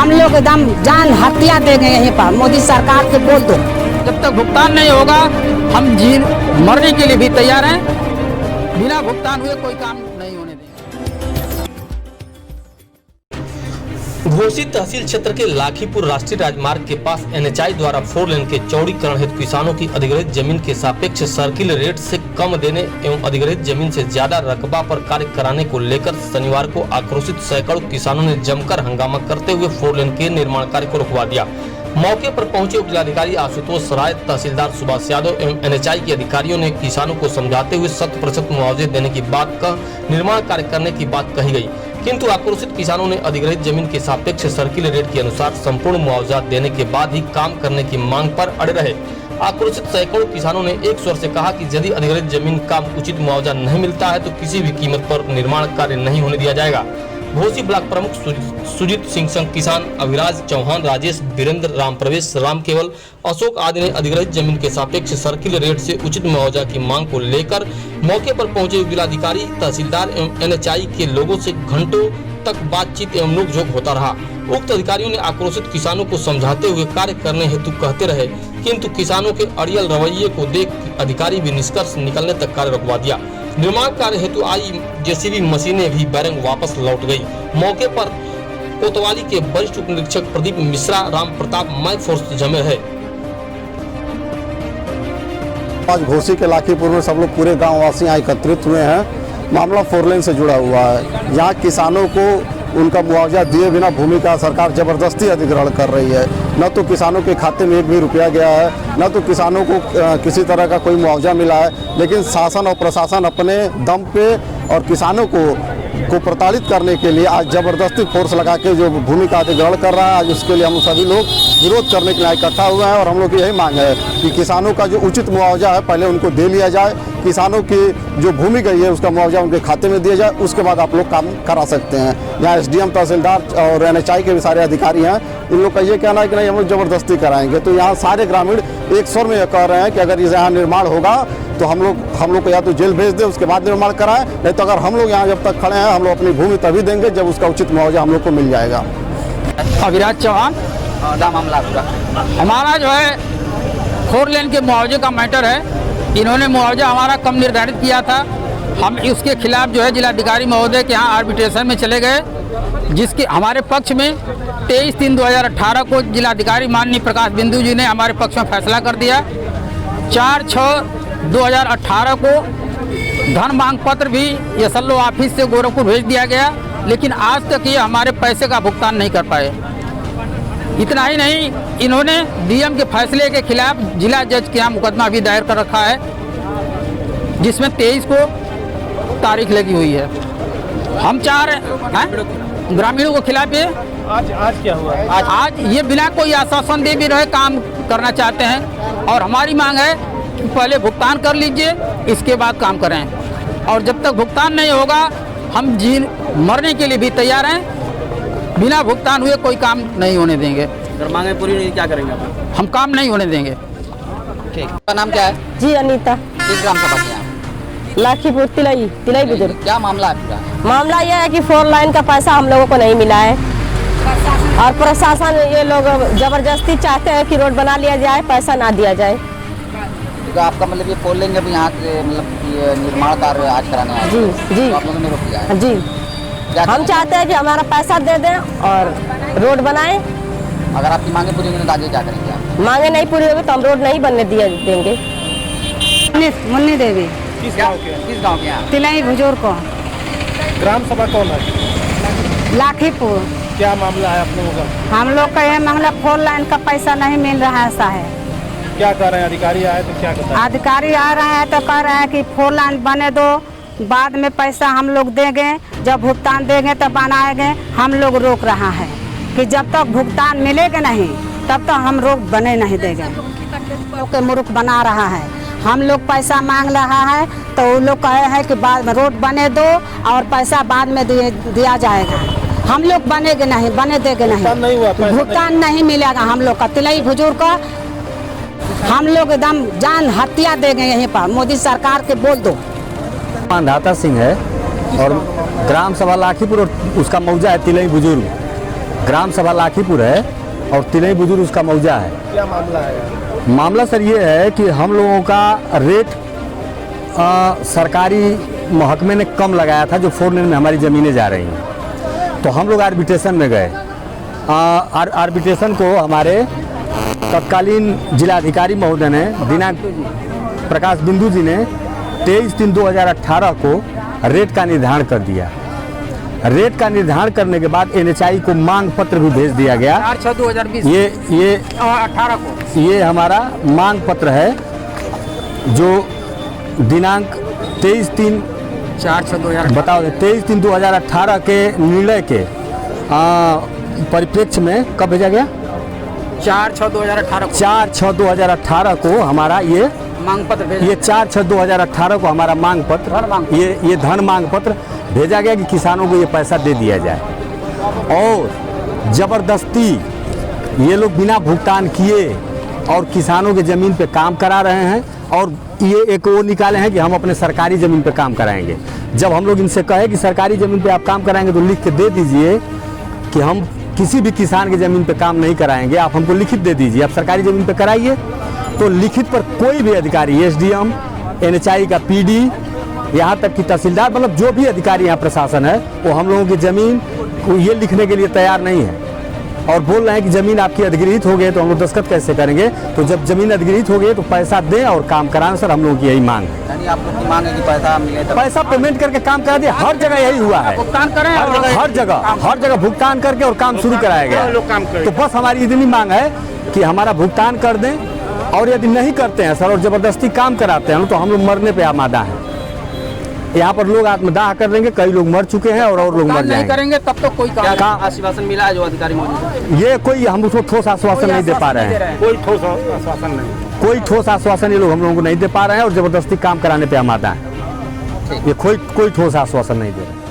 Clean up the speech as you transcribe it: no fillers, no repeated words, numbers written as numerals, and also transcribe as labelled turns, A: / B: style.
A: हम लोग एकदम जान हत्या देंगे यहीं पर। मोदी सरकार से बोल दो,
B: जब तक भुगतान नहीं होगा हम मरने के लिए भी तैयार हैं। बिना भुगतान हुए कोई काम नहीं होने देंगे।
C: घोसी तहसील क्षेत्र के लाखीपुर राष्ट्रीय राजमार्ग के पास एनएचआई द्वारा 4 लेन के चौड़ीकरण हेतु किसानों की अधिग्रहित जमीन के सापेक्ष सर्किल रेट से कम देने एवं अधिग्रहित जमीन से ज्यादा रकबा पर कार्य कराने को लेकर शनिवार को आक्रोशित सैकड़ों किसानों ने जमकर हंगामा करते हुए 4 लेन के निर्माण कार्य को रुकवा दिया। मौके पर पहुंचे उप जिलाधिकारी आशुतोष राय, तहसीलदार सुभाष यादव एवं एनएचआई के अधिकारियों ने किसानों को समझाते हुए 100% मुआवजे देने की बात कह निर्माण कार्य करने की बात कही गई, किंतु आक्रोशित किसानों ने अधिग्रहित जमीन के सापेक्ष सर्किल रेट के अनुसार संपूर्ण मुआवजा देने के बाद ही काम करने की मांग पर अड़े रहे। आक्रोशित सैकड़ों किसानों ने एक स्वर से कहा कि यदि अधिग्रहित जमीन का उचित मुआवजा नहीं मिलता है तो किसी भी कीमत पर निर्माण कार्य नहीं होने दिया जाएगा। घोसी ब्लॉक प्रमुख सुजीत सिंह संघ किसान अभिराज चौहान, राजेश, वीरेंद्र, राम प्रवेश, राम केवल, अशोक आदि ने अधिग्रहित जमीन के सापेक्ष सर्किल रेट से उचित मुआवजा की मांग को लेकर मौके पर पहुंचे जिलाधिकारी, तहसीलदार एवं एनएचआई के लोगों से घंटों तक बातचीत एवं नोकझोंक होता रहा। उक्त अधिकारियों ने आक्रोशित किसानों को समझाते हुए कार्य करने हेतु कहते रहे, किंतु किसानों के अड़ियल रवैये को देख अधिकारी भी निष्कर्ष निकलने तक कार्य रुकवा दिया। निर्माण कार्य हेतु आई जेसीबी मशीनें भी बैरंग वापस लौट गई। मौके पर कोतवाली के वरिष्ठ उप निरीक्षक प्रदीप मिश्रा, राम प्रताप माइक फोर्स जमे है।
D: आज घोसी के लाखीपुर में सब लोग पूरे गांव वासी यहाँ एकत्रित हुए हैं। मामला 4 लेन से जुड़ा हुआ है। यहाँ किसानों को उनका मुआवजा दिए बिना भूमि का सरकार जबरदस्ती अधिग्रहण कर रही है। न तो किसानों के खाते में एक भी रुपया गया है, न तो किसानों को किसी तरह का कोई मुआवजा मिला है, लेकिन शासन और प्रशासन अपने दम पे और किसानों को प्रताड़ित करने के लिए आज जबरदस्ती फोर्स लगा के जो भूमि का अधिग्रहण कर रहा है। आज उसके लिए हम सभी लोग विरोध करने के लिए इकट्ठा हुए हैं और हम लोग की यही मांग है कि किसानों का जो उचित मुआवजा है पहले उनको दे लिया जाए। किसानों की जो भूमि गई है उसका मुआवजा उनके खाते में दिया जाए, उसके बाद आप लोग काम करा सकते हैं। यहाँ एसडीएम, तहसीलदार और एनएचआई के भी सारे अधिकारी हैं। इन लोग का ये कहना है कि नहीं हम लोग जबरदस्ती कराएंगे। तो यहाँ सारे ग्रामीण एक स्वर में कह रहे हैं कि अगर यहाँ निर्माण होगा तो हम लोग को या तो जेल भेज दें, उसके बाद निर्माण कराएं, नहीं तो अगर हम लोग यहाँ जब तक खड़े हैं हम लोग अपनी भूमि तभी देंगे जब उसका उचित मुआवजा हम लोग को मिल जाएगा।
B: अभिराज चौहान, मामला हमारा जो है 4 लेन के मुआवजे का मैटर है। इन्होंने मुआवजा हमारा कम निर्धारित किया था। हम उसके खिलाफ जो है जिलाधिकारी महोदय के यहाँ आर्बिट्रेशन में चले गए, जिसके हमारे पक्ष में 23/3/2018 को जिलाधिकारी माननीय प्रकाश बिंदु जी ने हमारे पक्ष में फैसला कर दिया। 4/6/2018 को धन मांग पत्र भी एसएलओ ऑफिस से गोरखपुर भेज दिया गया, लेकिन आज तक ये हमारे पैसे का भुगतान नहीं कर पाए। इतना ही नहीं, इन्होंने डीएम के फैसले के खिलाफ जिला जज के यहाँ मुकदमा भी दायर कर रखा है, जिसमें 23 को तारीख लगी हुई है। हम चाह रहे हैं ग्रामीणों के खिलाफ ये
E: आज क्या हुआ?
B: आज ये बिना कोई आश्वासन दे भी रहे काम करना चाहते हैं और हमारी मांग है कि पहले भुगतान कर लीजिए, इसके बाद काम करें। और जब तक भुगतान नहीं होगा हम मरने के लिए भी तैयार हैं। बिना भुगतान हुए कोई काम नहीं होने देंगे।
E: अगर मांगे पूरी नहीं क्या करेंगे आप?
B: हम काम नहीं होने देंगे।
E: ठीक। आपका नाम क्या है?
F: जी अनीता,
E: किस ग्राम सभा के हैं?
F: लाखीपुर तिलई बुजुर्ग।
E: क्या मामला है पूरा?
F: मामला यह है कि 4 लाइन का पैसा हम लोगों को नहीं मिला है और प्रशासन ये लोग जबरदस्ती चाहते हैं कि रोड बना लिया जाए, पैसा ना दिया जाए।
E: तो आपका मतलब ये 4 लेन जब यहाँ के मतलब ये निर्माण कार्य आज कराने आए
F: जी जी
E: तो आप लोगों ने रोक दिया है?
F: जी, हम चाहते हैं कि हमारा पैसा दे दें और रोड बनाएं।
E: अगर आपकी मांगे पूरी नहीं तो आगे क्या करेंगे आप?
F: मांगे नहीं पूरी होगी तो हम रोड नहीं बनने देंगे।
A: मुन्नी देवी,
E: किस गाँव के हैं?
A: तिलई बुजुर्ग को,
E: ग्राम सभा कौन है?
A: लाखीपुर।
E: क्या मामला है आप लोगों का?
A: हम लोग का यह मामला 4 लाइन का पैसा नहीं मिल रहा है, ऐसा है।
E: क्या कर रहे हैं अधिकारी आए तो क्या कहते हैं?
A: अधिकारी आ रहे हैं तो कह रहे हैं कि 4 लाइन बने दो, बाद में पैसा हम लोग देंगे, जब भुगतान देंगे तब बनाएंगे। हम लोग रोक रहा है कि जब तक भुगतान मिलेगा नहीं तब तक हम रोड बने नहीं देंगे। लोग मूर्ख बना रहा है। हम लोग पैसा मांग रहा है तो वो लोग कहे हैं कि बाद में रोड बने दो और पैसा बाद में दिया जाएगा। हम लोग बनेंगे नहीं, बने देंगे नहीं, भुगतान नहीं मिलेगा हम लोग का। तिलई बुजुर्ग का हम लोग एकदम जान हत्या देंगे यहीं पर। मोदी सरकार के बोल दो।
G: मानधाता सिंह है और ग्राम सभा लाखीपुर और उसका मौजा है तिलई बुजुर्ग। ग्राम सभा लाखीपुर है और तिलई बुजुर्ग उसका मौजा है।
H: क्या मामला है?
G: मामला सर ये है कि हम लोगों का रेट सरकारी महकमे ने कम लगाया था, जो 4 लेन में हमारी ज़मीनें जा रही हैं। तो हम लोग आर्बिट्रेशन में गए। आर्बिट्रेशन को हमारे तत्कालीन जिलाधिकारी महोदय ने दिनांक प्रकाश बिंदु जी ने 23/3/2018 को रेट का निर्धारण कर दिया। रेट का निर्धारण करने के बाद NHI को मांग पत्र भी भेज दिया गया।
B: 4/6/2020
G: ये
B: 18 को
G: ये हमारा मांग पत्र है, जो दिनांक
B: 4/6/2018
G: बताओ 23/3/2018 के निर्णय के परिप्रेक्ष्य में कब भेजा गया?
B: 4/6/2018 को
G: 4/6/2018 को हमारा ये
B: मांग पत्र भेजा।
G: ये 4/6/2018 को हमारा मांग पत्र, ये धन मांग पत्र भेजा गया कि किसानों को ये पैसा दे दिया जाए। और ज़बरदस्ती ये लोग बिना भुगतान किए और किसानों के ज़मीन पे काम करा रहे हैं। और ये एक वो निकाले हैं कि हम अपने सरकारी ज़मीन पे काम कराएंगे। जब हम लोग इनसे कहे कि सरकारी ज़मीन पे आप काम कराएंगे तो लिख के दे दीजिए कि हम किसी भी किसान की ज़मीन पे काम नहीं कराएंगे, आप हमको लिखित दे दीजिए, आप सरकारी ज़मीन पे कराइए। तो लिखित पर कोई भी अधिकारी, SDM, NHI का PD, यहाँ तक कि तहसीलदार, मतलब जो भी अधिकारी यहाँ प्रशासन है, वो हम लोगों की ज़मीन को ये लिखने के लिए तैयार नहीं है और बोल रहे हैं कि ज़मीन आपकी अधिग्रहित हो गई तो हम लोग दस्तखत कैसे करेंगे। तो जब ज़मीन अधिग्रहित हो गई तो पैसा दें और काम कराएं। सर, हम लोगों की यही मांग है।
E: यानी आप लोग की मांग है कि पैसा मिले तब
G: पैसा पेमेंट करके काम करा दिया। हर जगह यही हुआ है,
B: भुगतान करें
G: हर जगह भुगतान करके और काम शुरू कराया गया। तो बस हमारी इतनी मांग है कि हमारा भुगतान कर दें, और यदि नहीं करते हैं सर और ज़बरदस्ती काम कराते हैं तो हम लोग मरने पे आमादा हैं। यहाँ पर लोग आत्मदाह कर देंगे, कई लोग मर चुके हैं और लोग मर
B: नहीं
G: जाएंगे।
B: करेंगे तब तो कोई काम
E: क्या आश्वासन मिला है जो अधिकारी मौजूद?
G: ये कोई हम उसको ठोस आश्वासन नहीं दे पा रहे हैं।
H: कोई ठोस आश्वासन नहीं।
G: कोई ठोस आश्वासन ये लोग हम लोगों को नहीं दे पा रहे हैं और ज़बरदस्ती काम कराने पे आमादा हैं। ये कोई ठोस आश्वासन नहीं दे रहे।